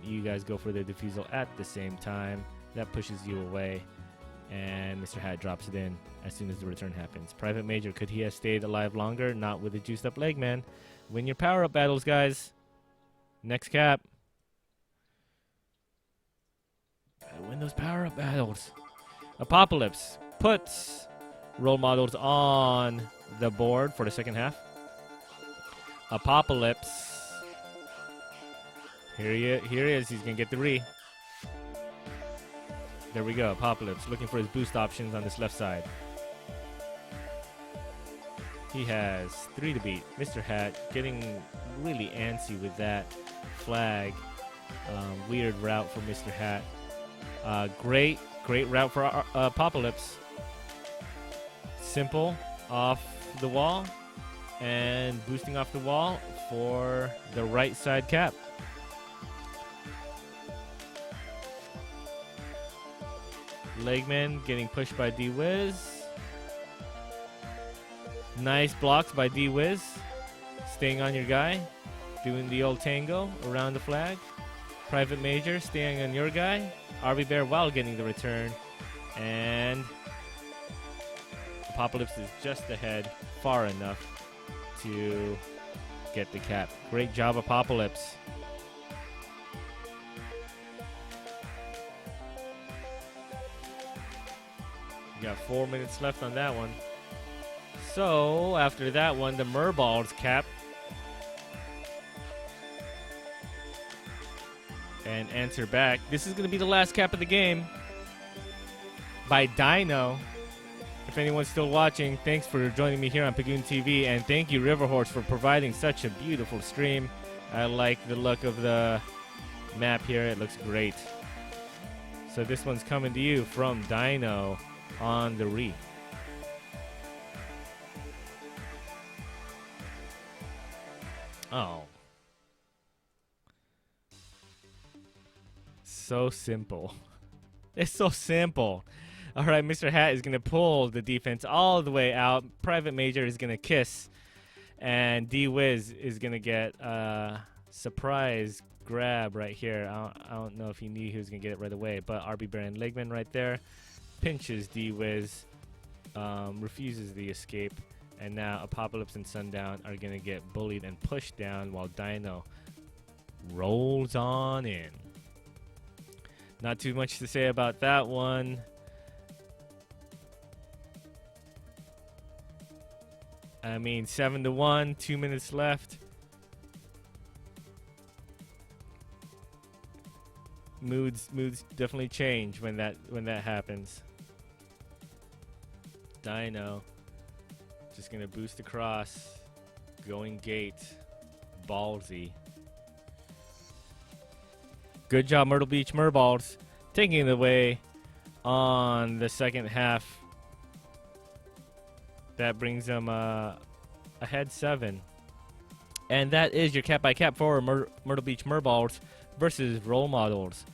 you guys go for the defusal at the same time. That pushes you away, and Mr. Hat drops it in as soon as the return happens. Private Major, could he have stayed alive longer? Not with a juiced up leg, man. Win your power-up battles, guys. Next cap. Gotta win those power-up battles. Apocalypse puts role models on the board for the second half. Apocalypse. Here he is. He's going to get the re. There we go. Apocalypse looking for his boost options on this left side. He has 3 to beat. Mr. Hat getting really antsy with that flag. Weird route for Mr. Hat. Great route for Apocalypse. Simple off the wall and boosting off the wall for the right side cap. Legman getting pushed by D-Wiz. Nice blocks by D-Wiz. Staying on your guy. Doing the old tango around the flag. Private Major staying on your guy. RB Bear while getting the return. And Apocalypse is just ahead, far enough to get the cap. Great job, Apocalypse. You got 4 minutes left on that one. So, after that one, the Merballs cap. And answer back. This is going to be the last cap of the game by Dino. If anyone's still watching, thanks for joining me here on Pagoon TV, and thank you, Riverhorse, for providing such a beautiful stream. I like the look of the map here. It looks great. So this one's coming to you from Dino on the re. Oh. So simple. It's so simple. All right, Mr. Hat is going to pull the defense all the way out. Private Major is going to kiss. And D-Wiz is going to get a surprise grab right here. I don't know if he knew he was going to get it right away. But RB Bear and Legman right there. Pinches D-Wiz. Refuses the escape. And now Apocalypse and Sundown are going to get bullied and pushed down while Dino rolls on in. Not too much to say about that one. I mean, 7-1, 2 minutes left. Moods definitely change when that happens. Dino. Just gonna boost across. Going gate. Ballsy. Good job, Myrtle Beach Merballs. Taking it away on the second half. That brings them ahead 7. And that is your cap by cap for Myrtle Beach Merballs versus Role Models.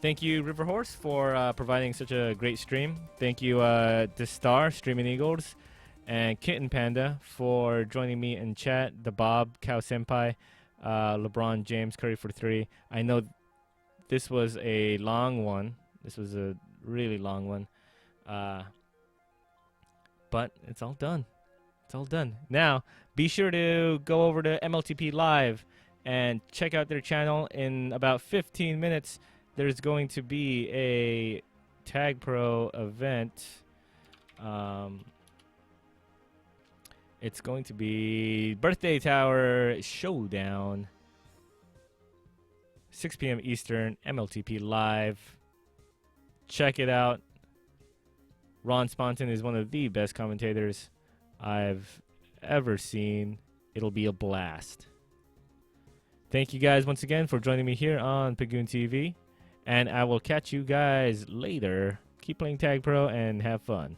Thank you, River Horse, for providing such a great stream. Thank you, The Star, Streaming Eagles, and Kitten Panda for joining me in chat. The Bob, Cow Senpai, LeBron James, Curry for 3. I know this was a long one. This was a really long one. But it's all done. It's all done. Now, be sure to go over to MLTP Live and check out their channel. In about 15 minutes, there's going to be a Tag Pro event. It's going to be Birthday Tower Showdown. 6 p.m. Eastern, MLTP Live. Check it out. Ron Spontan is one of the best commentators I've ever seen. It'll be a blast. Thank you guys once again for joining me here on Pagoon TV. And I will catch you guys later. Keep playing Tag Pro and have fun.